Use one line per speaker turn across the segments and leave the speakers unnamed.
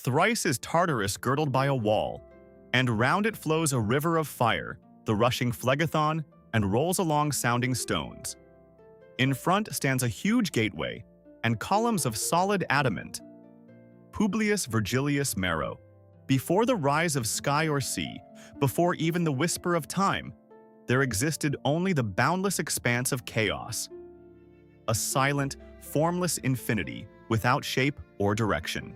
Thrice is Tartarus girdled by a wall, and round it flows a river of fire, the rushing Phlegethon, and rolls along sounding stones. In front stands a huge gateway, and columns of solid adamant. Publius Virgilius Maro. Before the rise of sky or sea, before even the whisper of time, there existed only the boundless expanse of chaos. A silent, formless infinity without shape or direction.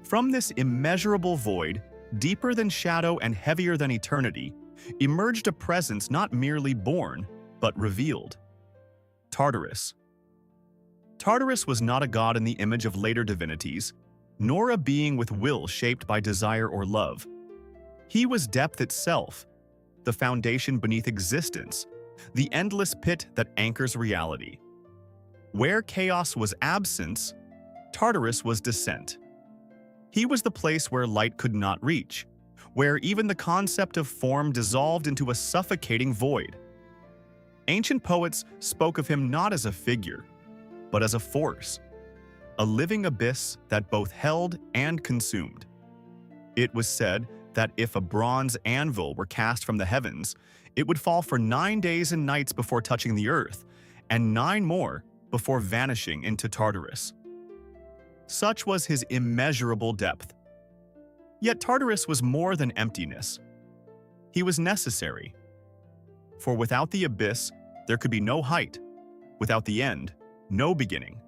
From this immeasurable void, deeper than shadow and heavier than eternity, emerged a presence not merely born, but revealed. Tartarus. Tartarus was not a god in the image of later divinities, nor a being with will shaped by desire or love. He was depth itself, the foundation beneath existence, the endless pit that anchors reality. Where chaos was absence, Tartarus was descent. He was the place where light could not reach, where even the concept of form dissolved into a suffocating void. Ancient poets spoke of him not as a figure, but as a force, a living abyss that both held and consumed. It was said that if a bronze anvil were cast from the heavens, it would fall for 9 days and nights before touching the earth, and 9 more before vanishing into Tartarus. Such was his immeasurable depth. Yet Tartarus was more than emptiness. He was necessary. For without the abyss, there could be no height. Without the end, no beginning.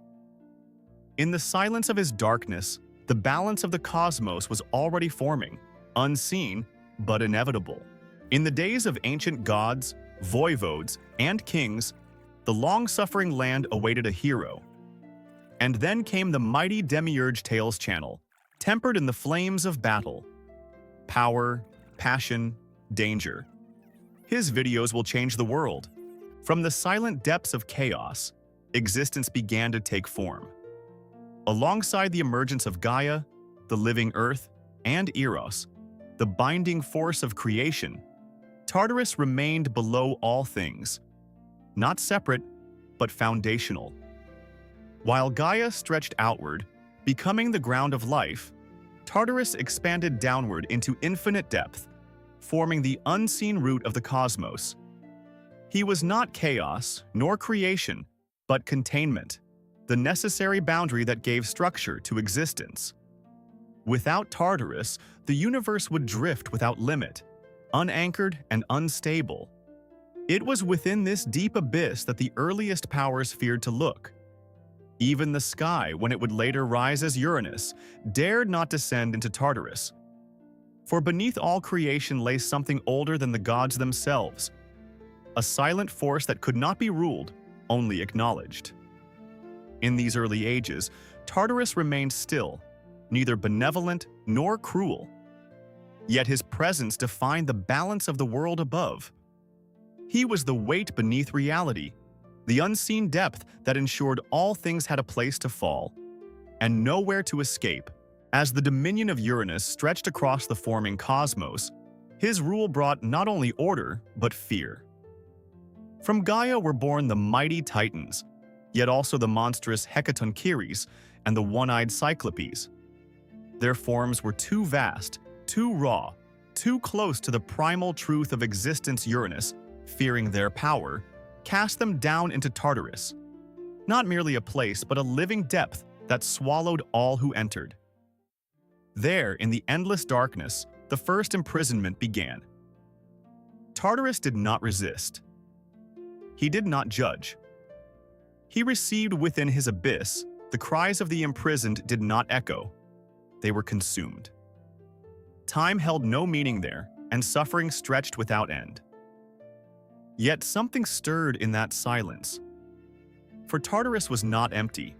In the silence of his darkness, the balance of the cosmos was already forming, unseen but inevitable. In the days of ancient gods, voivodes, and kings, the long-suffering land awaited a hero. And then came the mighty demiurge Tales channel, tempered in the flames of battle. Power, passion, danger. His videos will change the world. From the silent depths of chaos, existence began to take form. Alongside the emergence of Gaia, the living earth, and Eros, the binding force of creation, Tartarus remained below all things, not separate, but foundational. While Gaia stretched outward, becoming the ground of life, Tartarus expanded downward into infinite depth, forming the unseen root of the cosmos. He was not chaos, nor creation, but containment, the necessary boundary that gave structure to existence. Without Tartarus, the universe would drift without limit, unanchored and unstable. It was within this deep abyss that the earliest powers feared to look. Even the sky, when it would later rise as Uranus, dared not descend into Tartarus. For beneath all creation lay something older than the gods themselves, a silent force that could not be ruled, only acknowledged. In these early ages, Tartarus remained still, neither benevolent nor cruel. Yet his presence defined the balance of the world above. He was the weight beneath reality, the unseen depth that ensured all things had a place to fall, and nowhere to escape. As the dominion of Uranus stretched across the forming cosmos, his rule brought not only order, but fear. From Gaia were born the mighty Titans, yet also the monstrous Hecatoncheires and the one-eyed Cyclopes. Their forms were too vast, too raw, too close to the primal truth of existence. Uranus, fearing their power, cast them down into Tartarus, not merely a place but a living depth that swallowed all who entered. There, in the endless darkness, the first imprisonment began. Tartarus did not resist. He did not judge. He received within his abyss the cries of the imprisoned did not echo. They were consumed. Time held no meaning there, and suffering stretched without end. Yet something stirred in that silence. For Tartarus was not empty.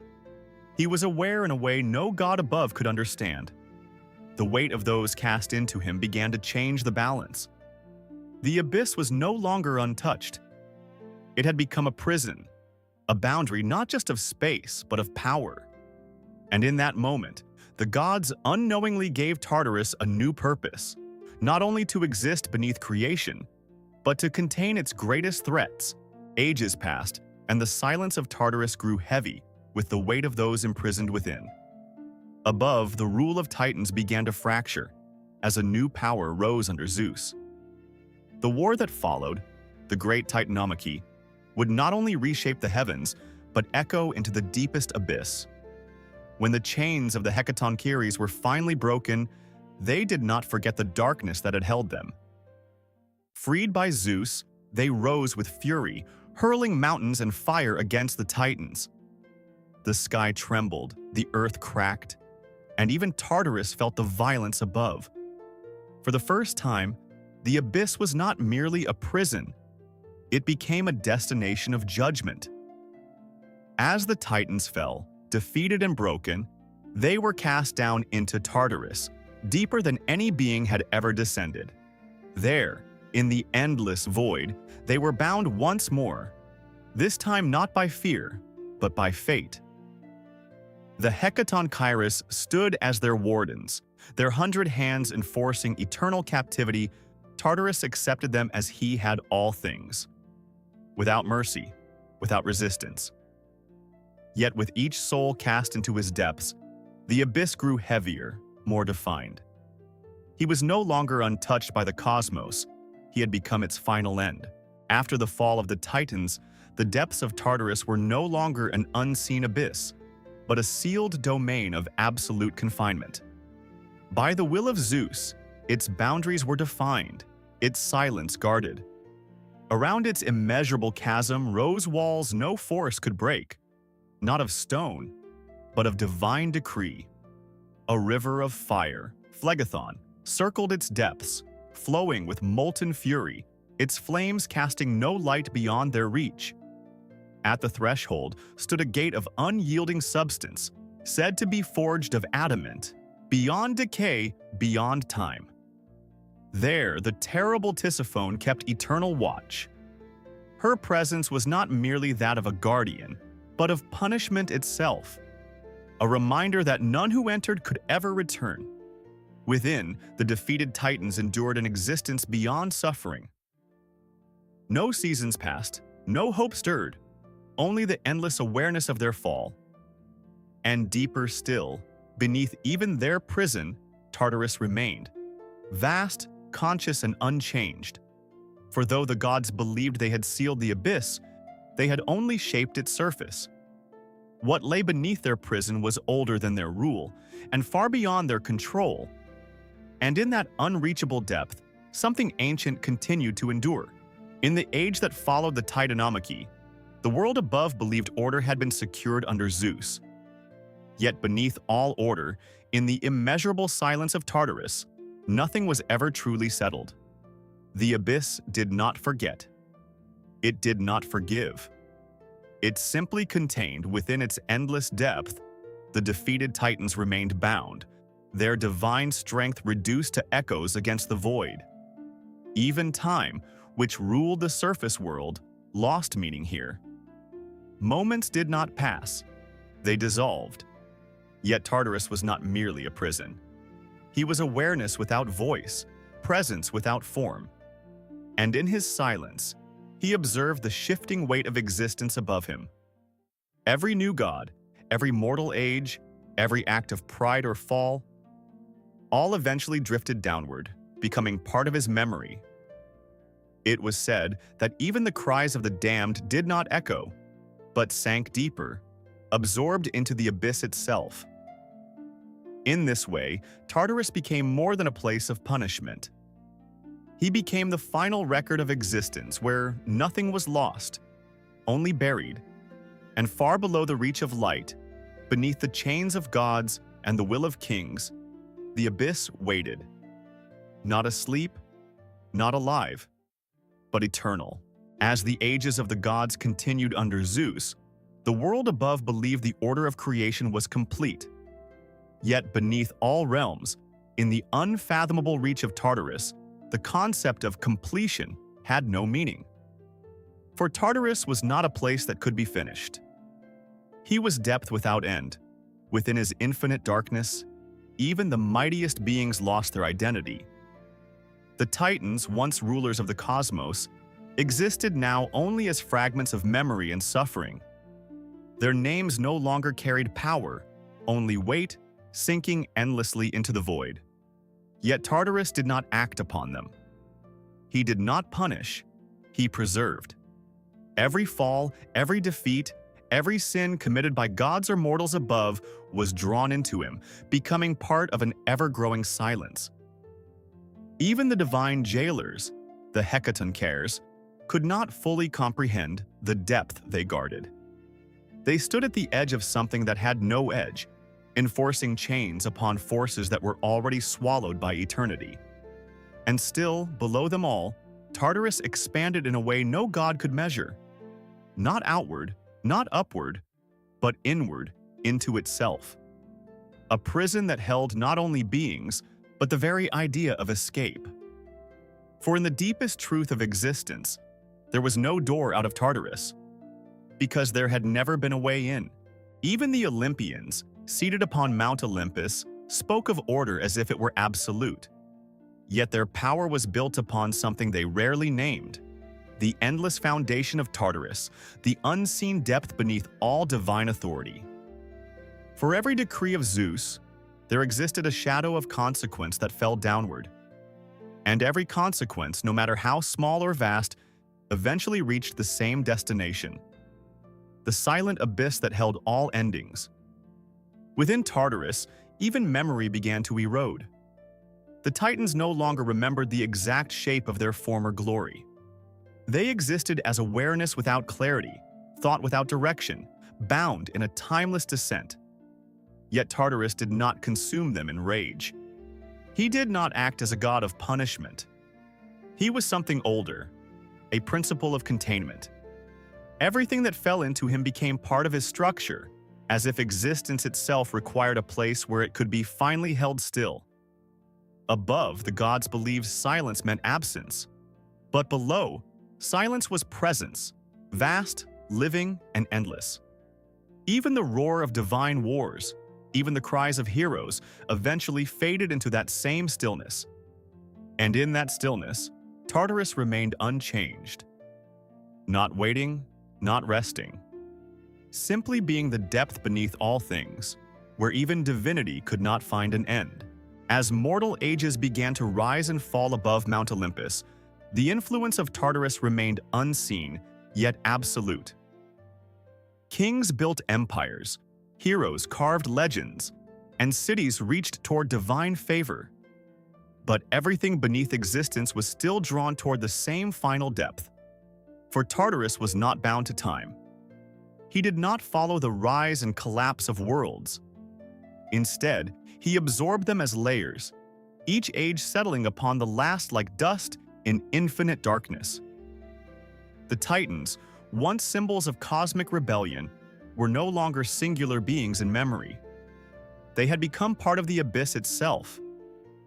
He was aware in a way no god above could understand. The weight of those cast into him began to change the balance. The abyss was no longer untouched. It had become a prison, a boundary not just of space, but of power. And in that moment, the gods unknowingly gave Tartarus a new purpose, not only to exist beneath creation, but to contain its greatest threats. Ages passed, and the silence of Tartarus grew heavy with the weight of those imprisoned within. Above, the rule of Titans began to fracture as a new power rose under Zeus. The war that followed, the Great Titanomachy, would not only reshape the heavens, but echo into the deepest abyss. When the chains of the Hecatoncheires were finally broken, they did not forget the darkness that had held them. Freed by Zeus, they rose with fury, hurling mountains and fire against the Titans. The sky trembled, the earth cracked, and even Tartarus felt the violence above. For the first time, the abyss was not merely a prison. It became a destination of judgment. As the Titans fell, defeated and broken, they were cast down into Tartarus, deeper than any being had ever descended. There, in the endless void, they were bound once more, this time not by fear, but by fate. The Hecatoncheires stood as their wardens, their 100 hands enforcing eternal captivity. Tartarus accepted them as he had all things, without mercy, without resistance. Yet with each soul cast into his depths, the abyss grew heavier, more defined. He was no longer untouched by the cosmos. He had become its final end. After the fall of the Titans, the depths of Tartarus were no longer an unseen abyss, but a sealed domain of absolute confinement. By the will of Zeus, its boundaries were defined, its silence guarded. Around its immeasurable chasm rose walls no force could break, not of stone, but of divine decree. A river of fire, Phlegathon, circled its depths, flowing with molten fury, its flames casting no light beyond their reach. At the threshold stood a gate of unyielding substance, said to be forged of adamant, beyond decay, beyond time. There, the terrible Tisiphone kept eternal watch. Her presence was not merely that of a guardian, but of punishment itself, a reminder that none who entered could ever return. Within, the defeated Titans endured an existence beyond suffering. No seasons passed, no hope stirred, only the endless awareness of their fall. And deeper still, beneath even their prison, Tartarus remained, vast, conscious, and unchanged. For though the gods believed they had sealed the abyss, they had only shaped its surface. What lay beneath their prison was older than their rule, and far beyond their control. And in that unreachable depth, something ancient continued to endure. In the age that followed the Titanomachy, the world above believed order had been secured under Zeus. Yet beneath all order, in the immeasurable silence of Tartarus, nothing was ever truly settled. The abyss did not forget. It did not forgive. It simply contained within its endless depth. The defeated Titans remained bound, their divine strength reduced to echoes against the void. Even time, which ruled the surface world, lost meaning here. Moments did not pass. They dissolved. Yet Tartarus was not merely a prison. He was awareness without voice, presence without form. And in his silence, he observed the shifting weight of existence above him. Every new god, every mortal age, every act of pride or fall, all eventually drifted downward, becoming part of his memory. It was said that even the cries of the damned did not echo, but sank deeper, absorbed into the abyss itself. In this way, Tartarus became more than a place of punishment. He became the final record of existence where nothing was lost, only buried, and far below the reach of light, beneath the chains of gods and the will of kings, the abyss waited. Not asleep, not alive, but eternal. As the ages of the gods continued under Zeus, the world above believed the order of creation was complete. Yet beneath all realms, in the unfathomable reach of Tartarus, the concept of completion had no meaning. For Tartarus was not a place that could be finished. He was depth without end. Within his infinite darkness, even the mightiest beings lost their identity. The Titans, once rulers of the cosmos, existed now only as fragments of memory and suffering. Their names no longer carried power, only weight, sinking endlessly into the void. Yet Tartarus did not act upon them. He did not punish, he preserved. Every fall, every defeat, every sin committed by gods or mortals above was drawn into him, becoming part of an ever-growing silence. Even the divine jailers, the hecatonkers, could not fully comprehend the depth they guarded. They stood at the edge of something that had no edge, enforcing chains upon forces that were already swallowed by eternity. And still, below them all, Tartarus expanded in a way no god could measure. Not outward, not upward, but inward into itself. A prison that held not only beings, but the very idea of escape. For in the deepest truth of existence, there was no door out of Tartarus, because there had never been a way in. Even the Olympians, seated upon Mount Olympus, spoke of order as if it were absolute. Yet their power was built upon something they rarely named: the endless foundation of Tartarus, the unseen depth beneath all divine authority. For every decree of Zeus, there existed a shadow of consequence that fell downward. And every consequence, no matter how small or vast, eventually reached the same destination: the silent abyss that held all endings. Within Tartarus, even memory began to erode. The Titans no longer remembered the exact shape of their former glory. They existed as awareness without clarity, thought without direction, bound in a timeless descent. Yet Tartarus did not consume them in rage. He did not act as a god of punishment. He was something older, a principle of containment. Everything that fell into him became part of his structure, as if existence itself required a place where it could be finally held still. Above, the gods believed silence meant absence. But below, silence was presence, vast, living, and endless. Even the roar of divine wars, even the cries of heroes, eventually faded into that same stillness. And in that stillness, Tartarus remained unchanged. Not waiting, not resting. Simply being the depth beneath all things, where even divinity could not find an end. As mortal ages began to rise and fall above Mount Olympus, the influence of Tartarus remained unseen, yet absolute. Kings built empires, heroes carved legends, and cities reached toward divine favor. But everything beneath existence was still drawn toward the same final depth. For Tartarus was not bound to time. He did not follow the rise and collapse of worlds. Instead, he absorbed them as layers, each age settling upon the last like dust in infinite darkness. The Titans, once symbols of cosmic rebellion, were no longer singular beings in memory. They had become part of the abyss itself,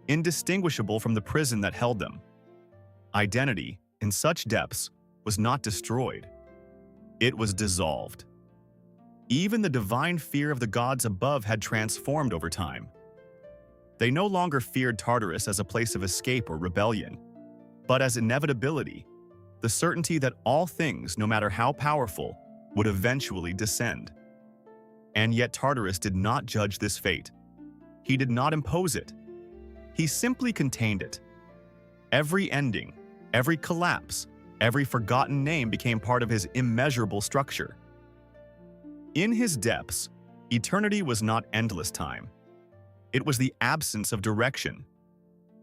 indistinguishable from the prison that held them. Identity, in such depths, was not destroyed. It was dissolved. Even the divine fear of the gods above had transformed over time. They no longer feared Tartarus as a place of escape or rebellion, but as inevitability, the certainty that all things, no matter how powerful, would eventually descend. And yet Tartarus did not judge this fate. He did not impose it. He simply contained it. Every ending, every collapse, every forgotten name became part of his immeasurable structure. In his depths, eternity was not endless time. It was the absence of direction.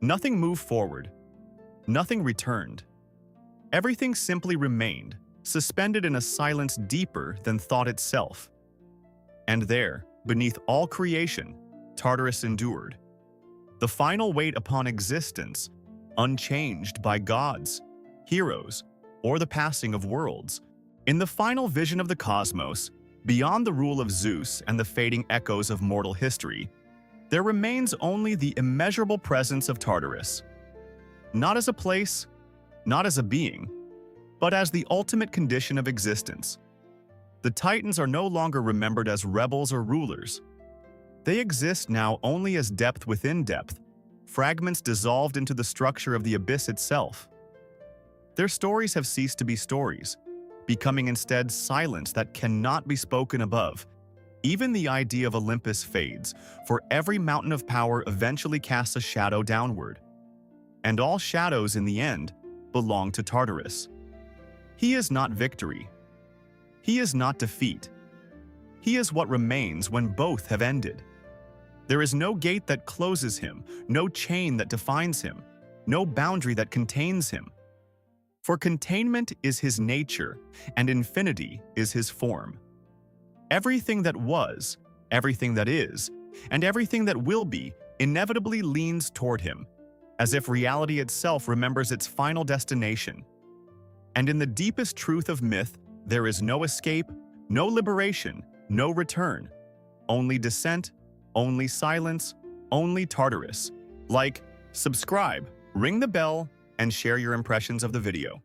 Nothing moved forward. Nothing returned. Everything simply remained, suspended in a silence deeper than thought itself. And there, beneath all creation, Tartarus endured. The final weight upon existence, unchanged by gods, heroes, or the passing of worlds. In the final vision of the cosmos, beyond the rule of Zeus and the fading echoes of mortal history, there remains only the immeasurable presence of Tartarus. Not as a place, not as a being, but as the ultimate condition of existence. The Titans are no longer remembered as rebels or rulers. They exist now only as depth within depth, fragments dissolved into the structure of the abyss itself. Their stories have ceased to be stories, becoming instead silence that cannot be spoken above, Even the idea of Olympus fades, for every mountain of power eventually casts a shadow downward. And all shadows, in the end, belong to Tartarus. He is not victory. He is not defeat. He is what remains when both have ended. There is no gate that closes him, no chain that defines him, no boundary that contains him. For containment is his nature, and infinity is his form. Everything that was, everything that is, and everything that will be inevitably leans toward him, as if reality itself remembers its final destination. And in the deepest truth of myth, there is no escape, no liberation, no return. Only descent, only silence, only Tartarus. Like, subscribe, ring the bell, and share your impressions of the video.